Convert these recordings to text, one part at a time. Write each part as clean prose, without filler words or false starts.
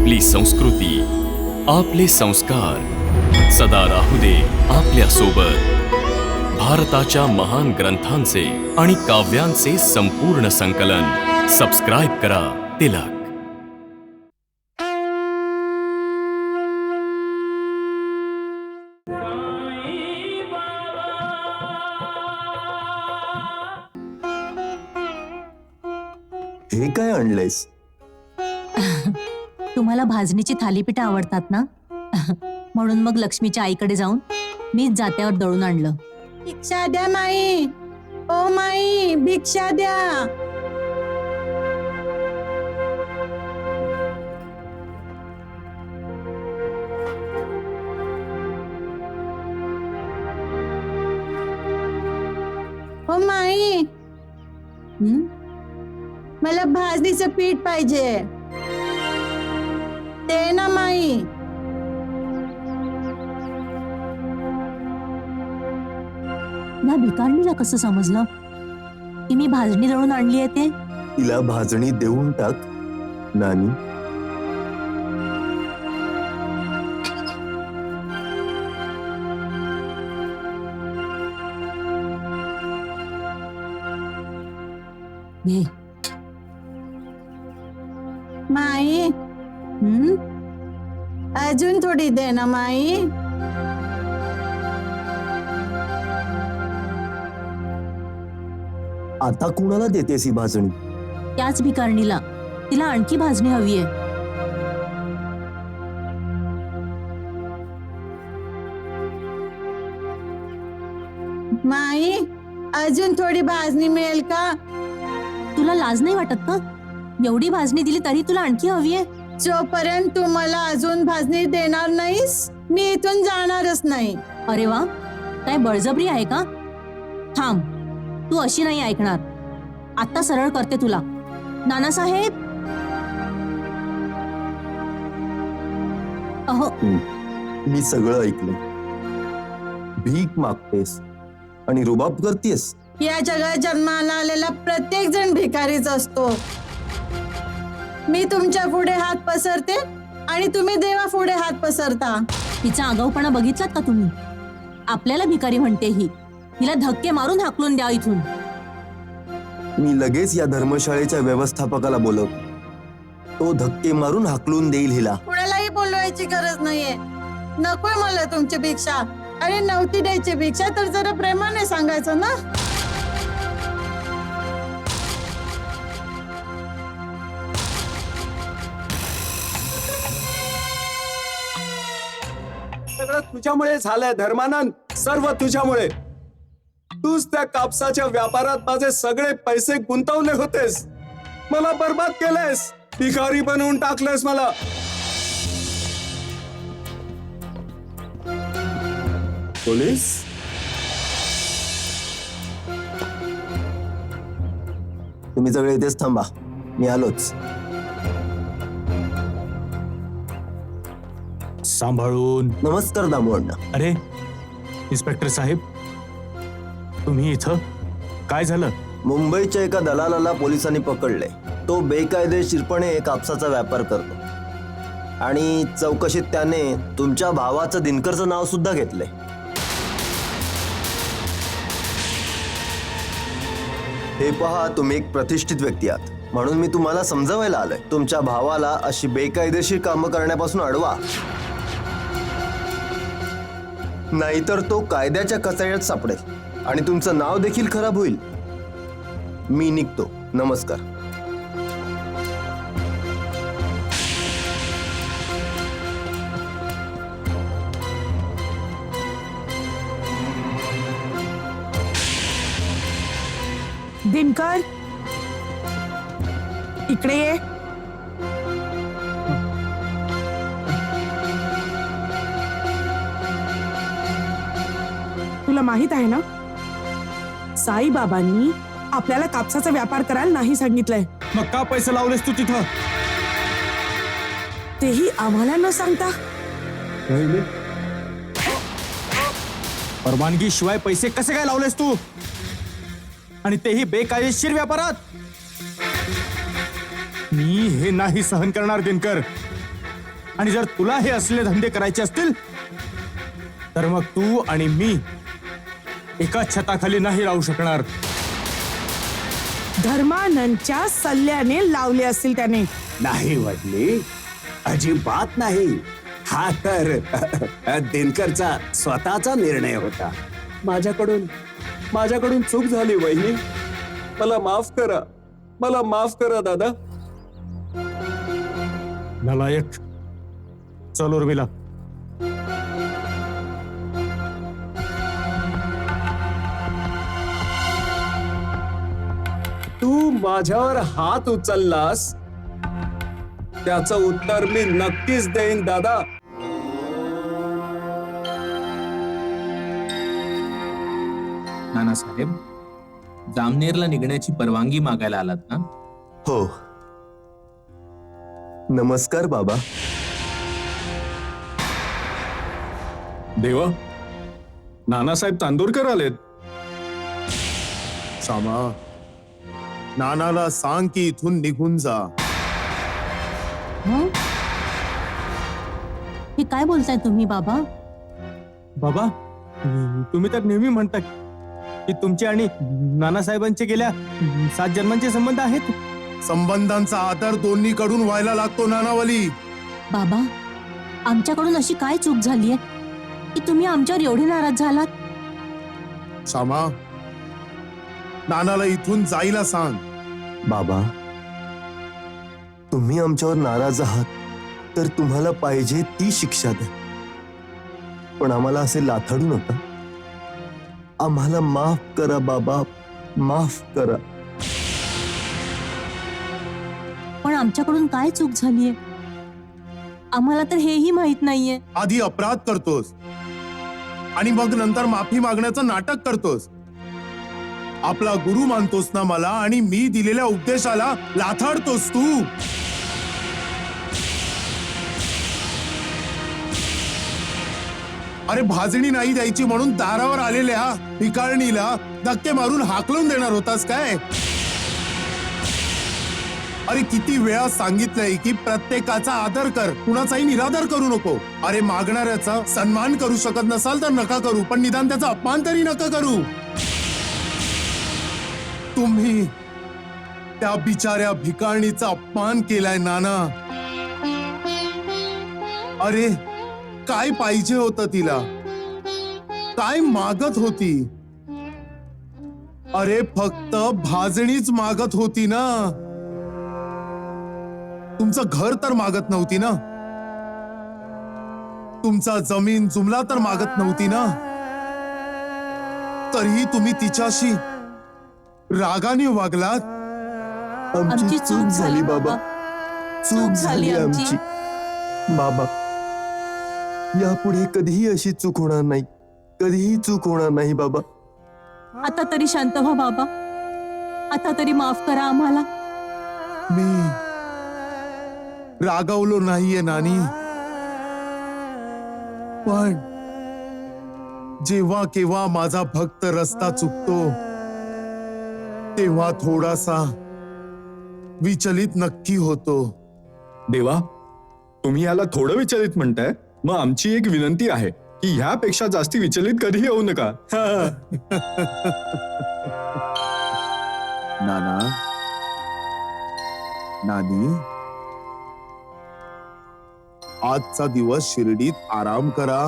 आपली संस्कृती, आपले संस्कार सदा राहू दे आपल्या सोबत। भारताच्या महान ग्रंथांचे आणि काव्यांचे संपूर्ण संकलन सबस्क्राइब करा तिलक। हे काय आणलंयस? तुम्हाला भाजणीची थालीपीठ आवडतात ना? म्हणून मग लक्ष्मीच्या आईकडे जाऊन मीच जात्यावर दळून आणलं। भिक्षा द्या माई, ओ माई भिक्षा द्या। ओ माई, मला भाजणीचं पीठ पाहिजे, दे ना माई। ना भिकारणीला कसं समजलं की मी भाजणी दळून आणली आहे ते? तिला भाजणी देऊन टाक नानी। घे। माई, अजून थोडी दे ना माई। आता कुणाला देतेस ही भाजणी? त्याच भिकारणीला, तिला आणखी भाजणी हवी आहे। माई, अजून थोडी भाजणी मिळेल का? तुला लाज नाही वाटत का? एवढी भाजणी दिली तरी तुला आणखी हवी आहे? जोपर्यंत तू मला अजून भाजणी देणार नाहीस, मी इथून जाणारच नाही। अरे वा, काय बळजबरी आहे का? थांब, तू अशी नाही ऐकणार। आता सरळ करते तुला। नानासाहेब, अहो, मी सगळं ऐकलं। भीक मागतेस आणि रुबाब करतेस। या जगात जन्माला आलेला प्रत्येक जण भिकारीच असतो। मी तुमच्या पुढे हात पसरते आणि तुम्ही देवा पुढे हात पसरता। तिचा आगाऊपणा बघितलात का तुम्ही? आपल्याला भिकारी म्हणते ही। हिला धक्के मारून हाकलून द्या इथून। मी लगेच या धर्मशाळेच्या व्यवस्थापकाला बोलवतो, तो धक्के मारून हाकलून देईल हिला। कुणालाही बोलवायची गरज नाहीये। नकोय मला तुमची भिक्षा, आणि नव्हती द्यायची भिक्षा तर जरा प्रेमाने सांगायचं ना। सगळं तुझ्यामुळे झालंय धर्मानंद, सर्व तुझ्यामुळे। तूच त्या कापसाच्या व्यापारात माझे सगळे पैसे गुंतवले होतेस, मला बर्बाद केलेस, भिकारी बनवून टाकलेस मला। पोलीस, तुम्ही सगळे इथेच थांबा, मी आलोच। सांभाळून। नमस्कार दामोअण्णा। अरे इन्स्पेक्टर साहेब, तुम्ही इथं? काय झालं? मुंबईच्या एका दलालाला पोलिसांनी पकडले। तो बेकायदेशीरपणे कापसाचा व्यापार करतो आणि चौकशीत त्याने तुमच्या भावाचं दिनकरचं नाव सुद्धा घेतलंय। हे पहा, तुम्ही एक प्रतिष्ठित व्यक्ती आहात, म्हणून मी तुम्हाला समजावायला आलोय। तुमच्या भावाला अशी बेकायदेशीर कामं करण्यापासून अडवा, नाहीतर तो कायद्याच्या कचाट्यात सापडेल आणि तुमचं नाव देखील खराब होईल। मी निघतो, नमस्कार। दिनकर, इकडे ये। तुला माहित आहे ना, साईबाबांनी आपल्याला कापसाचा व्यापार करायला नाही सांगितलंय। मग का पैसे लावलेस तू तिथं? तेही आम्हाला न सांगता। परवानगी शिवाय पैसे कसे काय लावलेस तू? आणि तेही बेकायदेशीर व्यापारात? मी हे नाही सहन करणार दिनकर। आणि जर तुला हे असले धंदे करायचे असतील तर मग तू आणि मी एकाच छताखाली नाही राहू शकणार. धर्मानंदच्या सल्ल्याने लावले असतील त्याने. नाही वडली, अजिबात नाही. हा तर दिनकरचा स्वतःचा निर्णय होता. माझ्याकडून चूक झाली वहिनी. मला माफ करा, मला माफ करा दादा. नालायक. चल उर्मिला. तू माझ्यावर हात उचललास त्याचं उत्तर मी नक्कीच देईन दादा. नानासाहेब, जामनेरला निघण्याची परवानगी मागायला आलात ना? हो. नमस्कार बाबा. देवा, नानासाहेब तांदूरकर आलेत. श्यामा, नानाला सांग की इथून निघून जा. हं? हे काय बोलताय तुम्ही बाबा? बाबा, तुम्ही तर नेहमी म्हणता की तुमचे आणि नानासाहेबांचे गेल्या 7 जन्मांचे संबंध आहेत. संबंधांचा आदर दोन्हीकडून व्हायला लागतो नानावली. बाबा, आमच्याकडून अशी काय चूक झालीये की तुम्ही आमच्यावर एवढे नाराज झालात? श्यामा, नानाला इथून जायला सांग. बाबा, तुम्ही आमच्यावर नाराज आहात तर तुम्हाला पाहिजे ती शिक्षा द्या, पण आम्हाला असे लाथाडू नका. आम्हाला माफ करा बाबा, माफ करा. पण आमच्याकडून काय चूक झालीये आम्हाला तर हेही माहित नाहीये. आधी अपराध करतोस आणि मग नंतर माफी मागण्याचं नाटक करतोस. आपला गुरु मानतोस ना मला, आणि मी दिलेल्या उपदेशाला लाथाडतोस तू. अरे भाजणी नाही द्यायची म्हणून दारावर आलेल्या भिकारणीला धक्के मारून हाकलून देणार होतास काय? अरे किती वेळा सांगितलंय की प्रत्येकाचा आदर कर, कुणाचाही निरादर करू नको. अरे मागणाऱ्याचा सन्मान करू शकत नसाल तर नका करू, पण निदान त्याचा अपमान तरी नका करू. तुम्ही त्या बिचाऱ्या भिकारणीचा अपमान केलाय नाना. अरे काय पाहिजे होतं तिला? काय मागत होती? अरे फक्त भाजणीच मागत होती ना. तुमचं घर तर मागत नव्हती ना. तुमचा जमीन जुमला तर मागत नव्हती ना. तरीही तुम्ही तिच्याशी रागाने वागलात. आमची चूक झाली बाबा, चूक झाली आमची. बाबा, यापुढे कधीही अशी चूक होणार नाही, कधीही चूक होणार नाही बाबा. आता तरी शांत व्हा बाबा, आता तरी माफ करा आम्हाला. मी रागावलो नाहीये नानी, पण जेव्हा केव्हा माझा भक्त रस्ता चुकतो तेव्हा थोडासा विचलित नक्की होतो. देवा, तुम्ही याला थोडं विचलित म्हणताय. मग आमची एक विनंती आहे की ह्यापेक्षा जास्ती विचलित कधीही होऊ नका. नाना, नानी, आजचा दिवस शिर्डीत आराम करा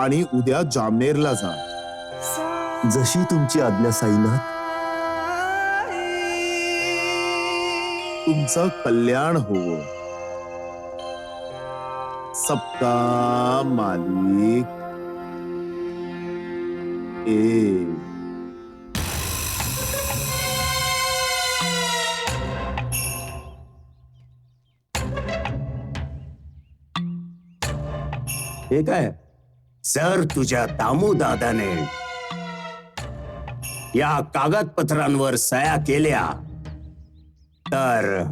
आणि उद्या जामनेरला जा. जशी तुमची आज्ञा साईनाथ. तुमचं कल्याण हो. सबका मालिक एक. हे काय? जर तुझ्या दामू दादाने या कागदपत्रांवर सह्या केल्या तर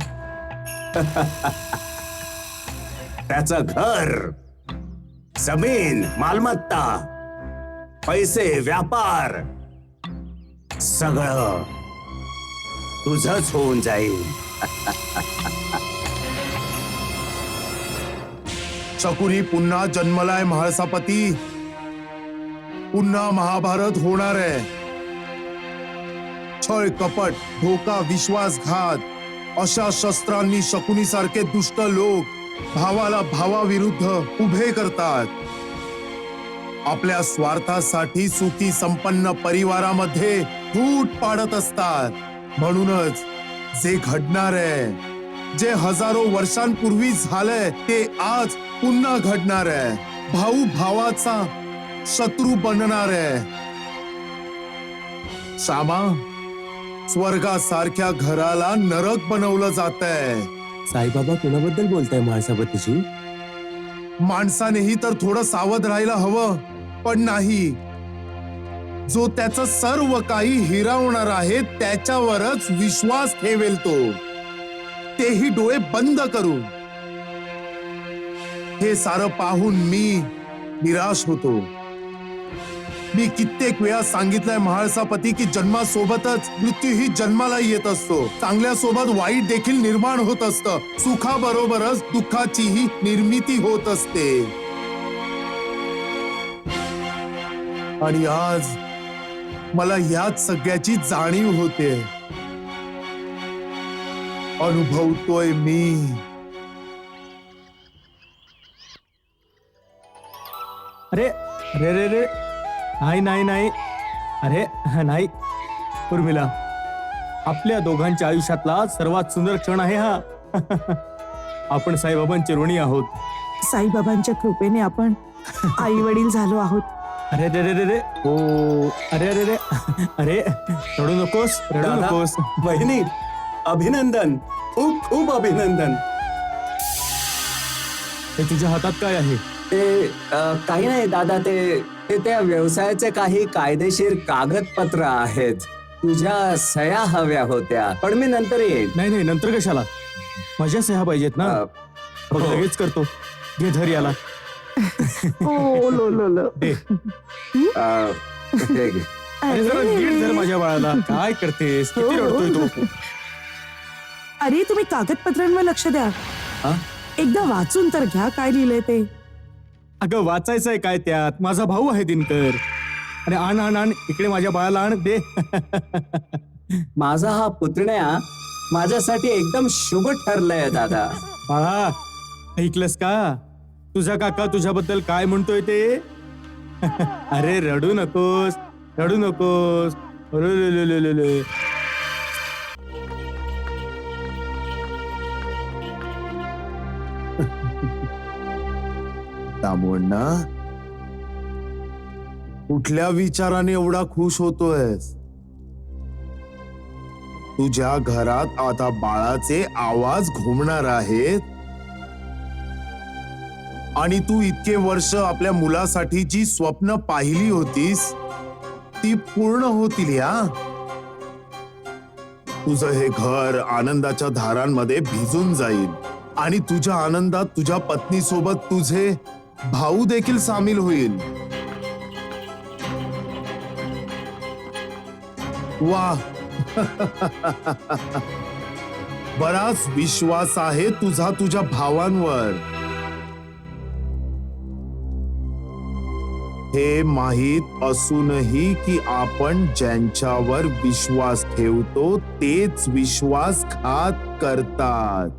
त्याचं घर, जमीन, मालमत्ता, पैसे, व्यापार सगळं तुझंच होऊन जाईल. शकुनी पुन्हा जन्मलाय म्हाळसापती. पुन्हा महाभारत होणार आहे. छळ, कपट, धोका, विश्वासघात अशा शस्त्रांनी शकुनीसारखे दुष्ट लोक भावाला भावाविरुद्ध उभे करतात. आपल्या स्वार्थासाठी सुखी संपन्न परिवारामध्ये फूट पाडत असतात. म्हणूनच जे घडणार आहे, जे हजारो वर्षांपूर्वी झालंय ते आज पुन्हा घडणार आहे. भाऊ भावाचा शत्रू बनणार आहे. श्यामा, स्वर्गासारख्या घराला नरक बनवलं जातंय. साईबाबा कुणाबद्दल बोलताय म्हाळसापतीची? माणसानेही तर थोडं सावध राहायला हवं, पण नाही. जो त्याचं सर्व काही हिरावणार आहे त्याच्यावरच विश्वास ठेवेल तो, तेही डोळे बंद करून. हे सारं पाहून मी निराश होतो. मी कित्येक वेळा सांगितलंय म्हाळसापती की जन्मासोबतच मृत्यूही जन्माला येत असतो. चांगल्यासोबत वाईट देखील निर्माण होत असतं. सुखाबरोबरच दुःखाचीही निर्मिती होत असते. आणि आज मला ह्याच सगळ्याची जाणीव होते. अनुभवतोय मी. अरे अरे रे रे, नाही नाही नाही, अरे नाही उर्मिला, आपल्या दोघांच्या आयुष्यातला सर्वात सुंदर क्षण आहे हा. आपण साईबाबांचे ऋणी आहोत. साईबाबांच्या कृपेने आपण आई वडील झालो आहोत. अरे रे रे रे रे, हो, अरे अरे रे, अरे रडू नकोस, रडू दादा, नकोस. बहिणी, अभिनंदन, खूप खूप अभिनंदन. हे तुझ्या हातात काय आहे? ते काही नाही दादा, ते त्या व्यवसायाचे काही कायदेशीर कागदपत्र आहेत. तुझ्या सह्या हव्या होत्या, पण मी नंतर येईन. नाही नाही, नंतर कशाला? माझ्या सह्या पाहिजेत ना. बघ, हो. लगेच करतो. घे, धर याला. ओ लो लो लो. दे. हे घे. अरे जरा नीट धर माझ्या बाळाला. काय करतेस? किती रडतोय तो. अरे तुम्ही कागदपत्रांवर लक्ष द्या. एकदा वाचून तर घ्या काय लिहिलंय ते. अगं वाचायचंय काय त्यात? माझा भाऊ आहे दिनकर. अरे आण आण आण इकडे, माझ्या बाळाला आण, दे. माझा हा पुतण्या माझ्यासाठी एकदम शुभ ठरलंय दादा. बाळा, ऐकलंस का? तुझा काका तुझ्याबद्दल काय म्हणतोय ते? अरे रडू नकोस, रडू नकोस. अरे ले ले ले ले ले. दामोण्णा, कुठल्या विचाराने एवढा खुश होतोयस? तुझ्या घरात आता बाळाचे आवाज घुमणार आहेत आणि तू इतके वर्ष आपल्या मुलासाठी जी स्वप्न पाहिली होतीस ती पूर्ण होतील. या तुझं हे घर आनंदाच्या धारांमध्ये भिजून जाईल आणि तुझ्या आनंदात तुझ्या पत्नी सोबत तुझे भाऊ देखील सामील होईल. वा, बराच विश्वास आहे तुझा तुझ्या भावांवर. हे माहीत असूनही की आपण ज्यांच्यावर विश्वास ठेवतो तेच विश्वासघात करतात,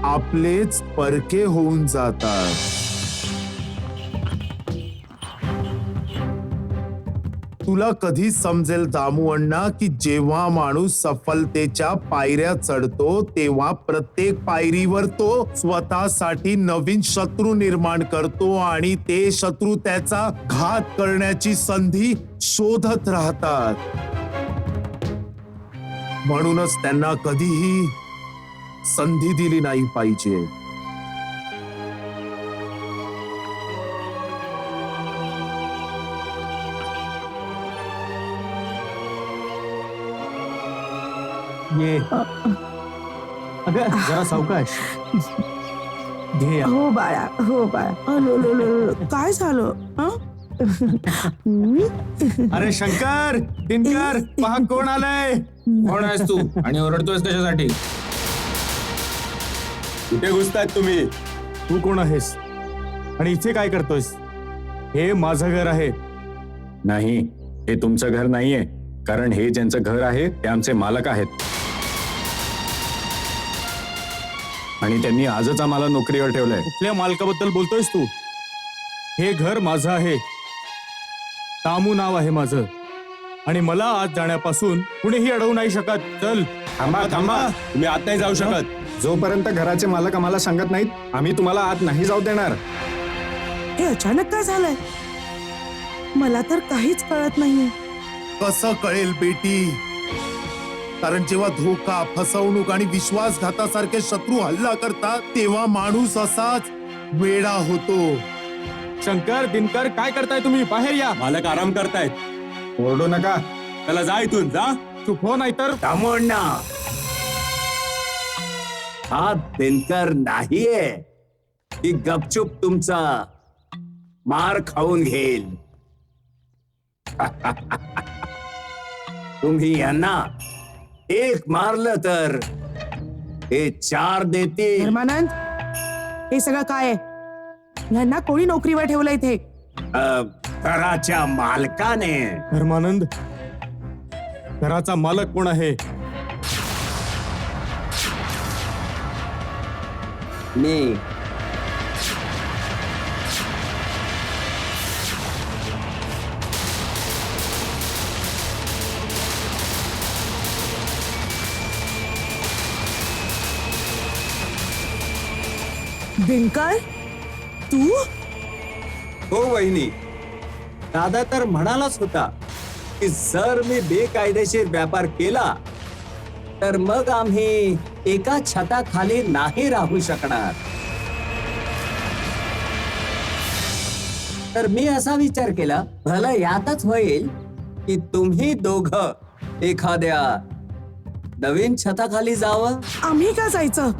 आपलेच परके होऊन जातात. तुला कधी समजेल दामू अण्णा की जेव्हा माणूस सफलतेच्या पायऱ्या चढतो तेव्हा प्रत्येक पायरीवर तो स्वतःसाठी नवीन शत्रू निर्माण करतो आणि ते शत्रू त्याचा घात करण्याची संधी शोधत राहतात. म्हणूनच त्यांना कधीही संधी दिली नाही पाहिजे. ये. अगं जरा सावकाश घे या. हो बाळा, हो बाळा. Low low low low. काय झालं? हं? अरे शंकर, दिनकर, पहा कोण आलंय. कोण आहेस तू आणि ओरडतोयस कशासाठी? कुठे घुसतायत तुम्ही? तू कोण आहेस आणि इथे काय करतोयस? हे माझं घर आहे. नाही, हे तुमचं घर नाहीये, कारण हे ज्यांचं घर आहे ते आमचे मालक आहेत आणि त्यांनी आजच आम्हाला नोकरीवर ठेवलंय. कुठल्या मालकाबद्दल बोलतोयस तू? हे घर माझं आहे. दामू नाव आहे माझं आणि मला आज जाण्यापासून कुणीही अडवू नाही शकत. चल. थांबा थांबा, तुम्ही आत नाही जाऊ शकत. जोपर्यंत घराचे मालक आम्हाला सांगत नाहीत आम्ही तुम्हाला आत नाही जाऊ देणार. हे अचानक काय झालंय? मला तर काहीच कळत नाहीये. कसं कळेल बेटी? कारण जेव्हा धोका, फसवणूक आणि विश्वासघातासारखे शत्रू हल्ला करतात तेव्हा माणूस असाच वेडा होतो. शंकर, दिनकर, काय करताय तुम्ही? बाहेर या. मालक आराम करतायत. ओरडू नका. चला जा इथून, जा. चुप हो, नाहीतर दामोअण्णा, हा दिनकर नाहीये की गपचूप तुमचा मार खाऊन घेईल. तुम्ही यांना एक मारलं तर हे 4 देतील. धर्मानंद, हे सगळं काय आहे? यांना कोणी नोकरीवर ठेवलं इथे? घराच्या मालकाने. धर्मानंद, घराचा मालक कोण आहे? मी. दिनकर, तू? हो वहिनी, दादा तर म्हणालाच होता की जर मी बेकायदेशीर व्यापार केला तर मग आम्ही एका छताखाली नाही राहू शकणार. तर मी असा विचार केला, भलं यातच होईल की तुम्ही दोघं एखाद्या नवीन छताखाली जावं. आम्ही का जायचं?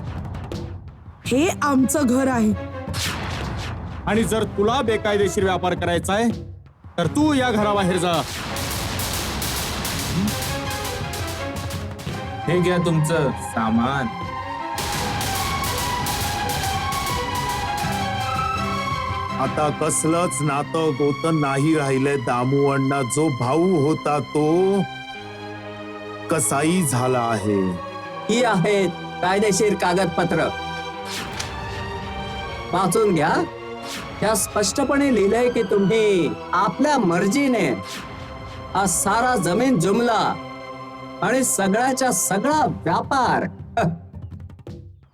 हे आमचं घर आहे. आणि जर तुला बेकायदेशीर व्यापार करायचा आहे तर तू या घराबाहेर जा. हे घ्या तुमचं सामान. आता कसलंच नातं गोतं नाही राहिलंय दामू अण्णा. जो भाऊ होता तो कसाई झाला आहे. ही आहेत कायदेशीर कागदपत्र, वाचून घ्या. त्या स्पष्टपणे लिहिलंय की तुम्ही आपल्या मर्जीने हा सारा जमीन जुमला आणि सगळ्याच्या सगळा व्यापार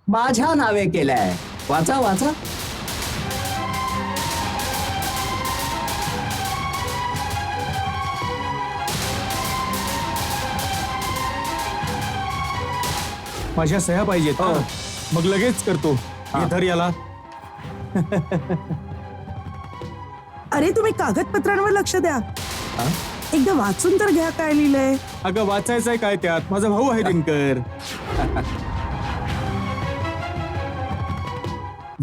माझ्या नावे केलाय. वाचा वाचा. माझ्या सह्या पाहिजेत. हो. मग लगेच करतो. हे धर याला. अरे, तुम्ही कागदपत्रांवर लक्ष द्या. एकदा वाचून तर घ्या काय लिहिलंय. अगं, वाचायचंय काय त्यात? माझा भाऊ आहे दिनकर.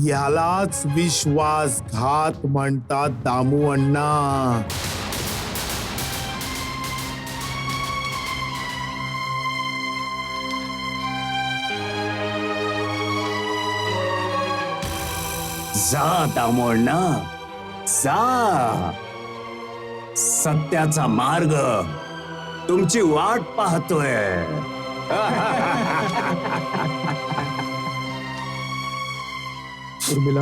यालाच विश्वासघात म्हणतात दामू अण्णा. जा दामोअण्णा, जा. सत्याचा मार्ग तुमची वाट पाहतोय. उर्मिला,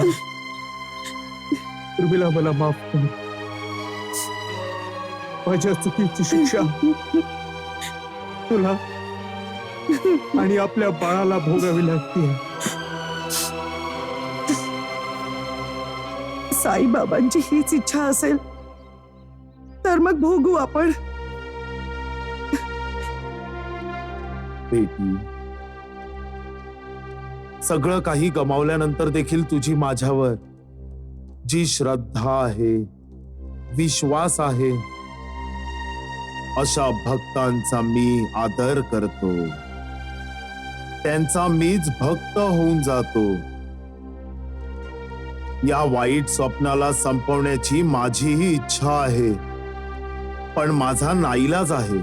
उर्मिला, मला माफ कर. माझ्या चुकीची शिक्षा तुला आणि आपल्या बाळाला भोगावी लागते. साईबाबांची हीच इच्छा असेल तर मग भोगू आपण. बेटी, सगळं काही गमावल्यानंतर देखील तुझी माझ्यावर जी श्रद्धा आहे, विश्वास आहे, अशा भक्तांचा मी आदर करतो. त्यांचा मीच भक्त होऊन जातो. या वाईट स्वप्नाला संपवण्याची माझीही इच्छा आहे, पण माझा नाईलाज आहे.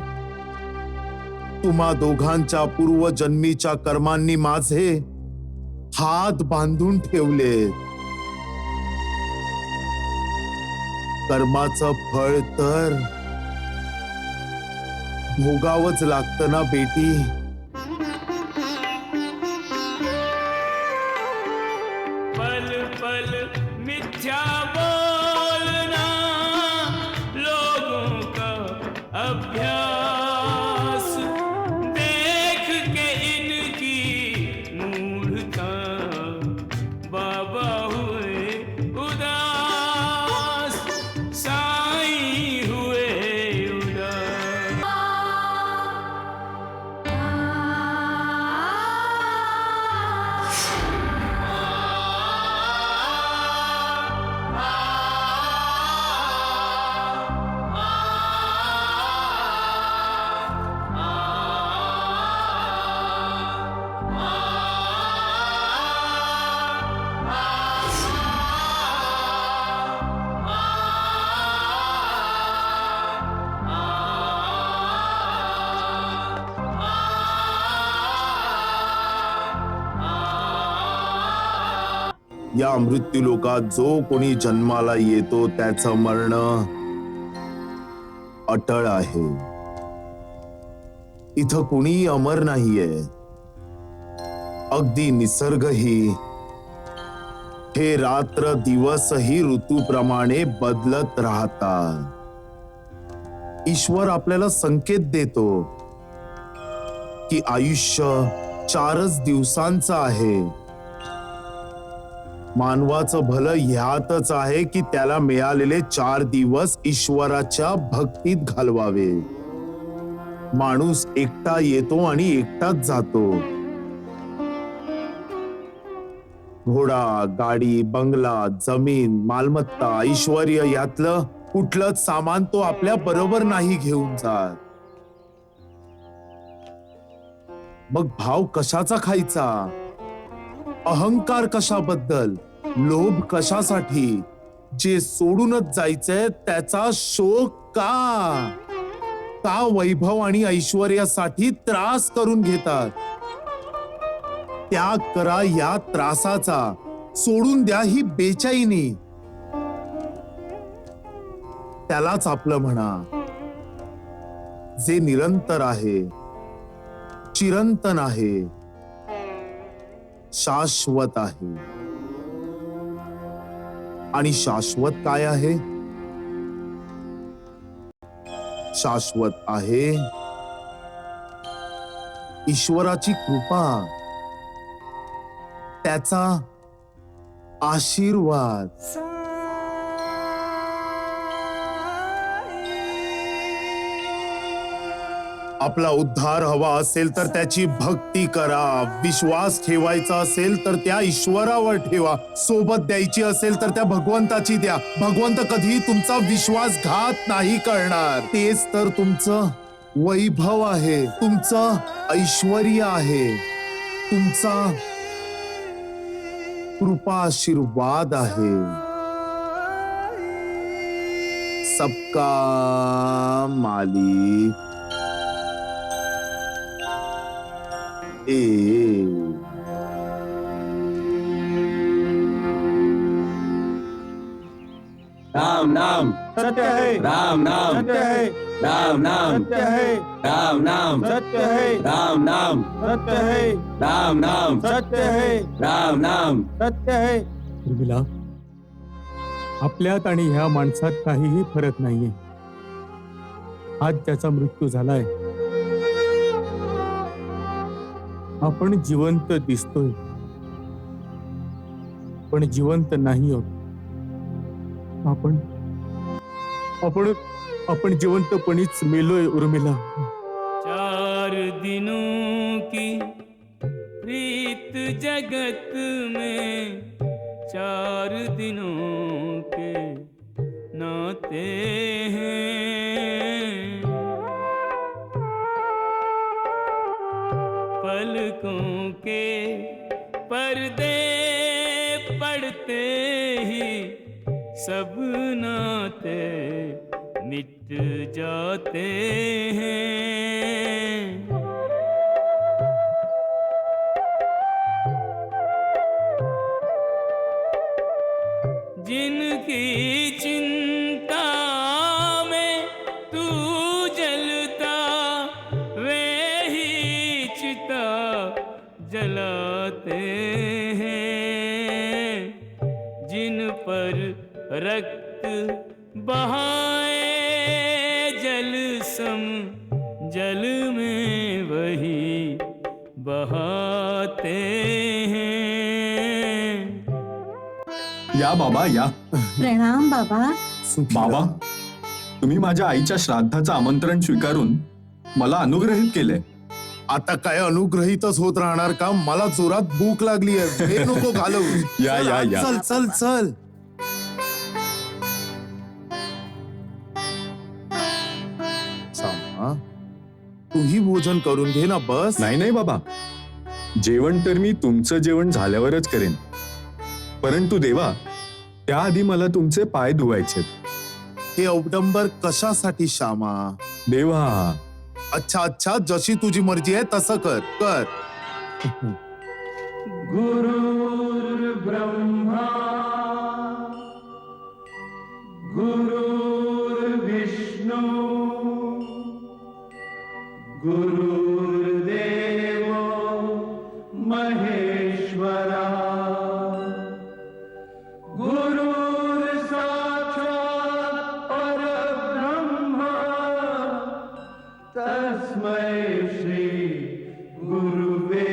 तुम्हा दोघांच्या पूर्वजन्मीच्या कर्मांनी माझे हात बांधून ठेवले. कर्माचं फळ तर भोगावंच लागतं ना बेटी. पल पल मिथ्या बोलना लोगों का अभ्यास, देख के इनकी मूढ़ता बाबा हुए उदास, साईं हुए उदास. या मृत्यूलोकात जो कोणी जन्माला येतो त्याचं मरण अटळ आहे. इथं कोणी अमर नाहीये. अगदी निसर्गही, हे रात्र दिवसही ऋतूप्रमाणे बदलत राहतात. ईश्वर आपल्याला संकेत देतो की आयुष्य 4च दिवसांचं आहे. मानवाचं भलं ह्यातच आहे की त्याला मिळालेले 4 दिवस ईश्वराच्या भक्तीत घालवावे. माणूस एकटा येतो आणि एकटाच जातो. घोडा, गाडी, बंगला, जमीन, मालमत्ता, ऐश्वर्य यातलं कुठलंच सामान तो आपल्या बरोबर नाही घेऊन जात. मग भाव कशाचा खायचा? अहंकार कशाबद्दल? लोभ कशासाठी? जे सोडूनच जायचंय त्याचा शोक का? का वैभव आणि ऐश्वर्यासाठी त्रास करून घेतात? त्याग करा या त्रासाचा, सोडून द्या ही बेचैनी. त्यालाच आपलं म्हणा जे निरंतर आहे, चिरंतन आहे, शाश्वत आहे. आणि शाश्वत काय आहे? शाश्वत आहे ईश्वराची कृपा, त्याचा आशीर्वाद. आपला उद्धार हवा असेल तर त्याची भक्ती करा. विश्वास ठेवायचा असेल तर त्या ईश्वरावर ठेवा. सोबत द्यायची असेल तर त्या भगवंताची द्या. भगवंत कधी तुमचा विश्वासघात नाही करणार. तेच तर तुमचं वैभव आहे, तुमचं ऐश्वर्य आहे, तुमचा कृपा आशीर्वाद आहे. सबका मालिक राम नाम सत्य है, राम नाम सत्य है, राम नाम सत्य है, राम नाम सत्य है, राम नाम सत्य है, राम नाम सत्य है, राम नाम सत्य है. उर्मिला, आपल्यात आणि ह्या माणसात काहीही फरक नाहीये. आज त्याचा मृत्यू झालाय. आपण जिवंत दिसतोय पण जिवंत नाही आहोत. आपण आपण आपण जिवंतपणीच मेलोय उर्मिला. 4 दिनों की प्रीत जगत में, 4 दिनों के नाते हैं. पलकों के पर्दे पड़ते ही सब नाते मिट जाते हैं. जिनकी चिंता जलाते हैं, जिन पर रक्त बहाए जल सम जल में वही बहाते हैं। या बाबा या. प्रणाम बाबा. बाबा, तुम्ही माझ्या आईच्या श्राद्धाचं आमंत्रण स्वीकारून मला अनुग्रहित केले. आता काय अनुग्रहितच होत राहणार का? मला जोरात भूक लागली आहे. हे नको घालवू. या, या, या. चल चल चल. सामा, तूही भोजन करून घे ना. बस. नाही नाही बाबा, जेवण तर मी तुमचं जेवण झाल्यावरच करेन, परंतु देवा त्याआधी मला तुमचे पाय धुवायचे. हे अवडंबर कशासाठी श्यामा? देवा. अच्छा अच्छा, जशी तुझी मर्जी आहे तसं कर कर. गुरुर्ब्रह्मा गुरुर्विष्णू गुरुर्देव महेश्वरा गुरुर्साक्षात् परब्रह्म तस्मै श्री गुरुवे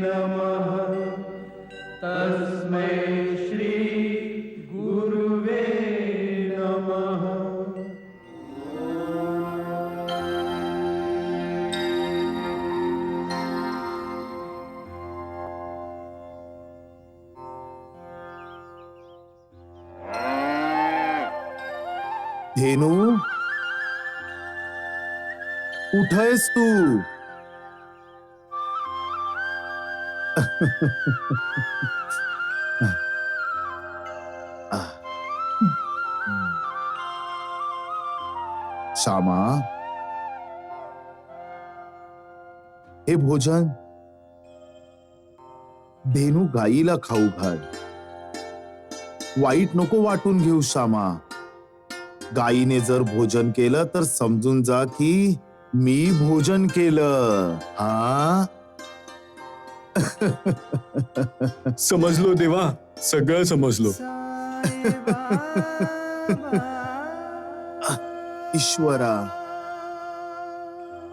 नमः. तस्मै श्री गुरुवे नमः. धेनू, कुठेस तू? श्यामा, हे भोजन धेनू गाईला खाऊ घाल. वाईट नको वाटून घेऊ श्यामा. गाईने जर भोजन केलं तर समजून जा की मी भोजन केलं. हा. समजलो देवा, सगळं समजलो. ईश्वरा.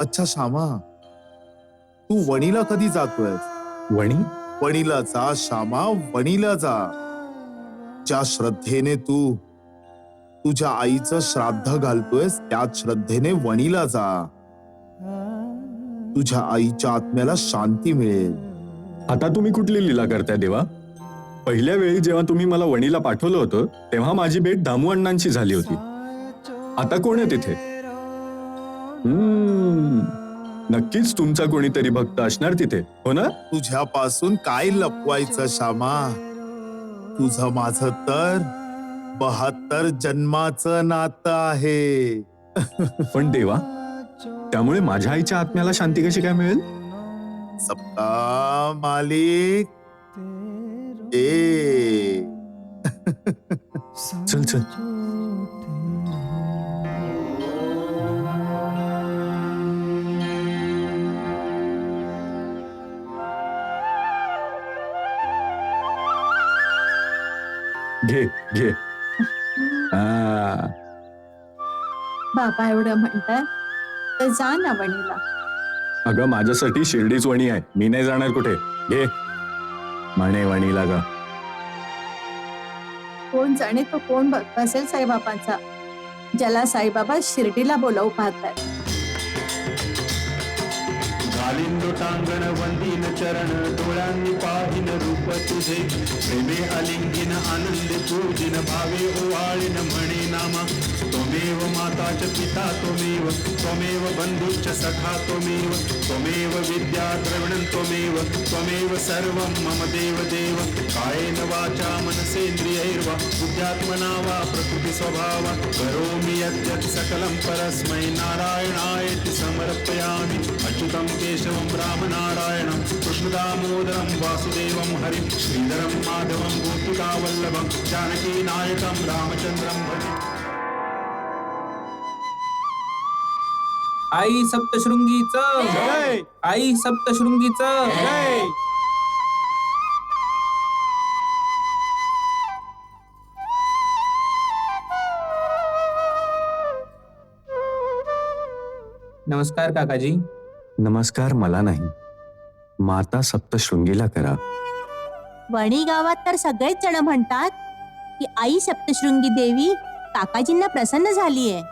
अच्छा श्यामा, तू वणीला कधी जातोय? वणी? वणीला जा श्यामा, वणीला जा. ज्या श्रद्धेने तू तुझ्या आईचं श्राद्ध घालतोयस त्याच श्रद्धेने वणीला जा. तुझ्या आईच्या आत्म्याला शांती मिळेल. आता तुम्ही कुठली लीला करताय देवा? पहिल्या वेळी जेव्हा तुम्ही मला वणीला पाठवलं होतं तेव्हा माझी भेट दामू अण्णांशी झाली होती. आता कोण आहे तिथे? नक्कीच तुमचा कोणीतरी भक्त असणार तिथे, हो ना? तुझ्यापासून काय लपवायचं श्यामा? तुझं माझं तर 72 जन्माचं नातं आहे. पण देवा, त्यामुळे माझ्या आईच्या आत्म्याला शांती कशी काय मिळेल? सबका मालिक ए. चल चल. घे घे. बाबा एवढं म्हणतात तर जा ना वणीला. अगं माझ्यासाठी शिर्डीच वणी आहे, मी नाही जाणार कुठे. घे म्हणे वणीला ग. कोण जाणे तो कोण भक्त असेल साईबाबांचा, ज्याला साईबाबा शिर्डीला बोलावू पाहतात. घालिंदो टांगण वंदीन चरण, डोळ्यांनी पाहिन रूप तुझे. प्रेमे अलिंगिन आनंदे पूजिन, भावे ओवाळीन म्हणे नामा. त्वमेव माता च पिता त्वमेव, त्वमेव बंधुश्च सखा त्वमेव. त्वमेव विद्या द्रविणं त्वमेव, त्वमेव सर्वं मम देव देव. कायेन वाचा मनसेन्द्रियैर्वा बुद्ध्यात्मना वा प्रकृति स्वभावा. करोमि यद्यत् सकलं परस्मै नारायणायेति समर्पयामि. अच्युतं केशवं रामनारायणं कृष्णदामोदरं वासुदेवं हरिं. श्रीधरं माधवं गोपिकावल्लभं जानकीनायकं रामचन्द्रं भजे. आई सप्तशृंगीचं जय. आई सप्तशृंगीचं जय. नमस्कार काकाजी. नमस्कार मला नाही, माता सप्तशृंगीला करा. वणी गावात तर सगळेच जण म्हणतात की आई सप्तशृंगी देवी काकाजींना प्रसन्न झालीये.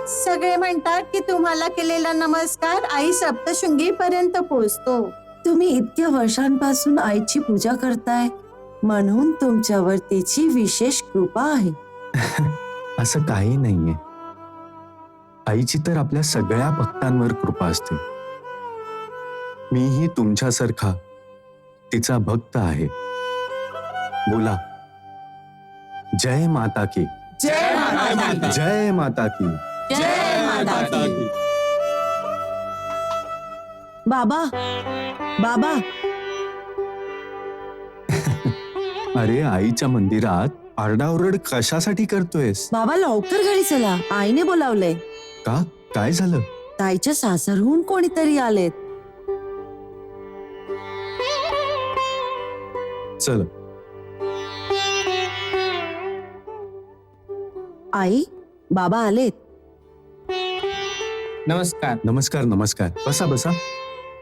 सगळे म्हणतात की तुम्हाला केलेला नमस्कार आई सप्तशृंगी पर्यंत पोहोचतो. तुम्ही इतक्या वर्षांपासून आईची पूजा करताय म्हणून तुमच्यावर तिची विशेष कृपा आहे. असं काही नाहीये. आईची तर आपल्या सगळ्या भक्तांवर कृपा असते. मीही तुमच्यासारखा तिचा भक्त आहे. बोला, जय माता की. जय माता की. जय माता की. जय माता की. बाबा बाबा अरे आईच्या मंदिरात आरडाओरड कशासाठी करतोयस? बाबा लवकर घरी चला, आईने बोलावलंय. का? काय झालं? ताईच्या सासरहून कोणीतरी आलेत. चल. आई बाबा आलेत. नमस्कार. नमस्कार नमस्कार. बसा बसा.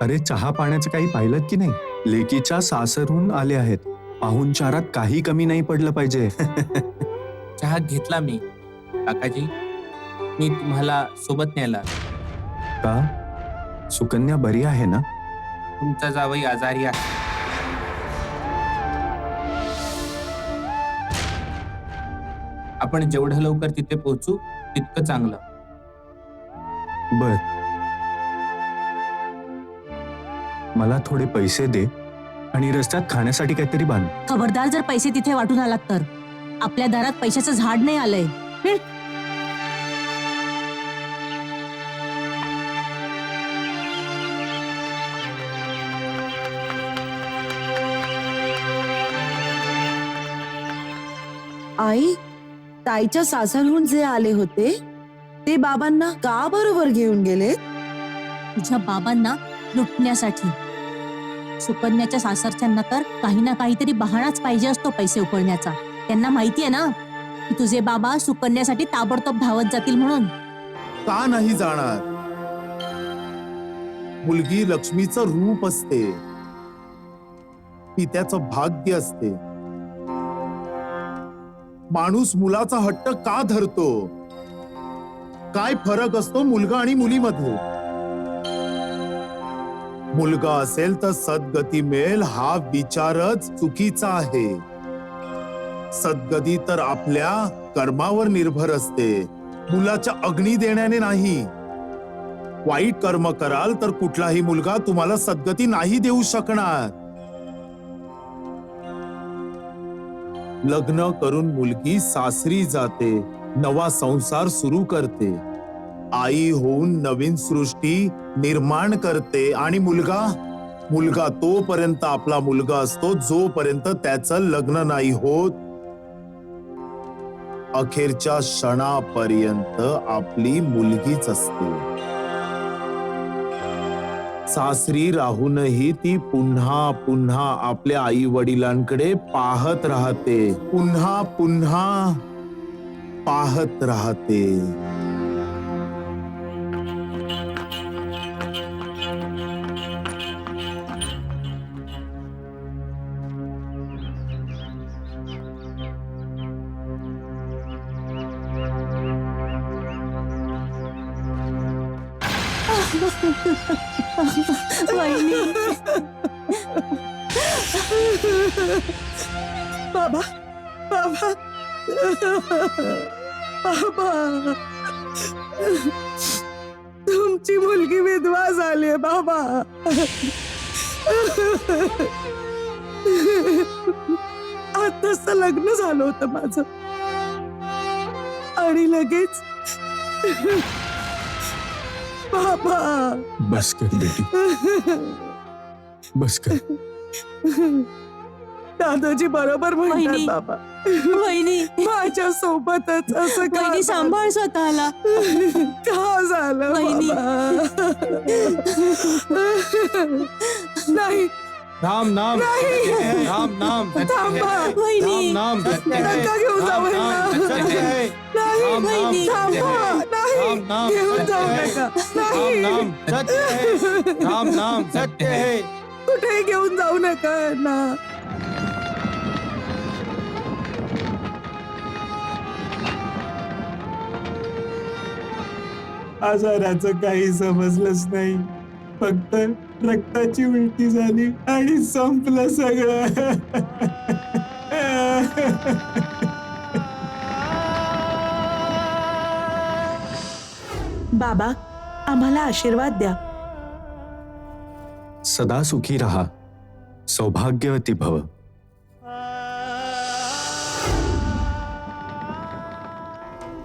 अरे चहा पाण्याचं काही पाहिलं की नाही? लेकीच्या सासरहून आले आहेत. पाहुणचारात काही कमी नाही पडलं पाहिजे. चहा घेतला मी. काकाजी, मी तुम्हाला सोबत न्यायला. का? सुकन्या बरी आहे ना? तुमचा जावई आजारी आहे. आपण जेवढं लवकर तिथे पोहोचू तितकं चांगलं. बर, मला थोडे पैसे दे आणि रस्त्यात खाण्यासाठी काहीतरी बांध. खबरदार, जर पैसे तिथे वाटून आलात तर. आपल्या दारात पैशाचं झाड नाही आलंय. हं? आई ताईच्या सासरहून जे आले होते ते बाबांना का बरोबर घेऊन गेले? तुझ्या बाबांना लुटण्यासाठी. सुकन्याच्या सासरच्यांना तर काही ना काहीतरी बहाणाच पाहिजे असतो पैसे उकळण्याचा. त्यांना माहितीये ना की तुझे बाबा सुकन्यासाठी ताबडतोब धावत जातील म्हणून. का नाही जाणार? मुलगी लक्ष्मीचं रूप असते, ती त्याचं भाग्य असते. माणूस मुलाचा हट्ट का धरतो? काय फरक असतो मुलगा आणि मुलीमध्ये? मुलगा असेल तर सद्गती मिळेल हा विचारच चुकीचा आहे. सद्गती तर आपल्या कर्मावर निर्भर असते, मुलाच्या अग्नी देण्याने नाही. वाईट कर्म कराल तर कुठलाही मुलगा तुम्हाला सद्गती नाही देऊ शकणार. लग्न करून मुलगी सासरी जाते, नवा संसार सुरू करते, आई होऊन नवीन सृष्टी निर्माण करते. आणि मुलगा तोपर्यंत आपला मुलगा असतो जोपर्यंत त्याचं लग्न नाही होत. अखेरच्या क्षणापर्यंत आपली मुलगीच असते. सासरी राहूनही ती पुन्हा पुन्हा आपल्या आई वडिलांकडे पाहत राहते, पुन्हा पुन्हा पाहत राहते. वहिनी, बाबा बाबा बाबा तुमची मुलगी विधवा झाली बाबा. आताच लग्न झालं होतं माझं आणि लगेच बाबा. बस कर बेटी, बस कर. दादाजी बरोबर म्हणतात वहिनी. बाबा. वहिनी माझ्या सोबतच असं का वहिनी झालं? सांभाळ स्वतःला. का झालं वहिनी. बाबा? नाही राम नाम नाही. राम नाम थांबा. वहिनी. नाम नका घेऊन जाऊ यांना. नाही वहिनी. थांबा. नाही नाम घेऊन जाऊ नका. नाही नाम सत्य है राम नाम सत्य है. कुठे घेऊन जाऊ नका ना. आजाराचं काही समजलंच नाही, फक्त रक्ताची उलटी झाली आणि संपलं सगळं. बाबा आम्हाला आशीर्वाद द्या. सदा सुखी रहा, सौभाग्यवती भव.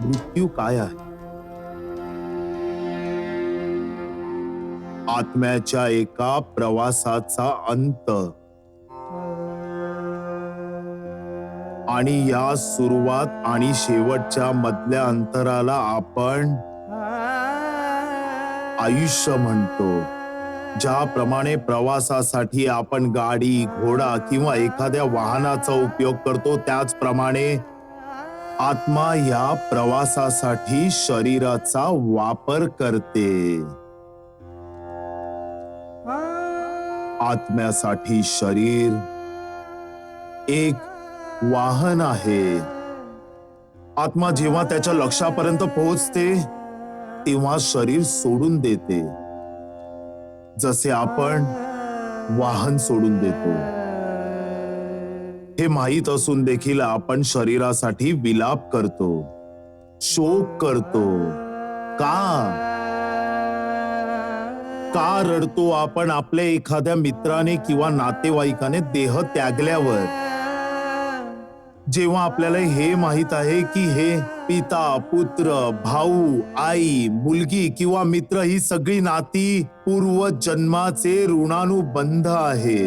मृत्यू काय आहे? आत्म्याच्या एका प्रवासाचा अंत. आणि या सुरुवात आणि शेवटच्या मधल्या अंतराला आपण आयुष्य म्हणतो. ज्याप्रमाणे प्रवासासाठी आपण गाडी, घोडा किंवा एखाद्या वाहनाचा उपयोग करतो, त्याचप्रमाणे आत्मा या प्रवासासाठी शरीराचा वापर करते. आत्म्यासाठी शरीर एक वाहन आहे. आत्मा जेव्हा त्याच्या लक्ष्यापर्यंत पोहोचते तेव्हा शरीर सोडून देते, जसे आपण वाहन सोडून देतो. हे माहीत असून देखील आपण शरीरासाठी विलाप करतो, शोक करतो. का रडतो आपण आपल्या एखाद्या मित्राने किंवा नातेवाईकाने देह त्यागल्यावर? जेव्हा आपल्याला हे माहित आहे की हे पिता, पुत्र, भाऊ, आई, मुलगी किंवा मित्र ही सगळी नाती पूर्वजन्माचे ऋणानुबंध आहे.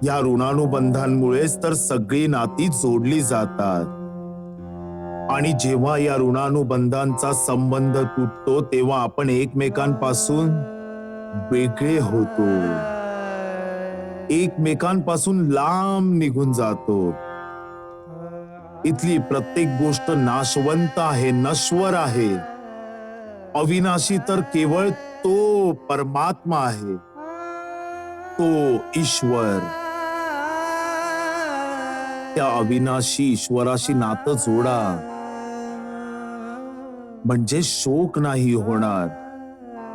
या ऋणानुबंधांमुळेच तर सगळी नाती जोडली जातात. आणि जेव्हा या ऋणानुबंधांचा संबंध तुटतो तेव्हा आपण एकमेकांपासून वेगळे होतो, एकमेकांपासून लांब निघून जातो. इथली प्रत्येक गोष्ट नाशवंत आहे, नश्वर आहे. अविनाशी तर केवळ तो परमात्मा आहे, तो ईश्वर. त्या अविनाशी ईश्वराशी नातं जोडा, म्हणजे शोक नाही होणार,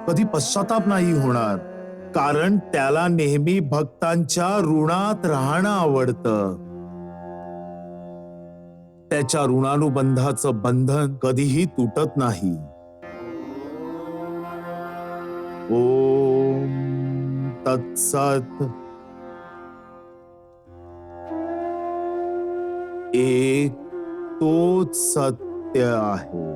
कधी पश्चाताप नाही होणार. कारण त्याला नेहमी भक्तांच्या ऋणात राहणं आवडतं. त्याच्या ऋणानुबंधाचं बंधन कधीही तुटत नाही. ओम तत्सत. एक तोच सत्य आहे,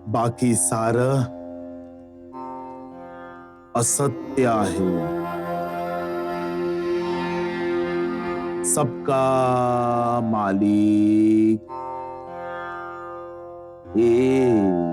बाकी सारं असत्य आहे. सबका मालिक एक.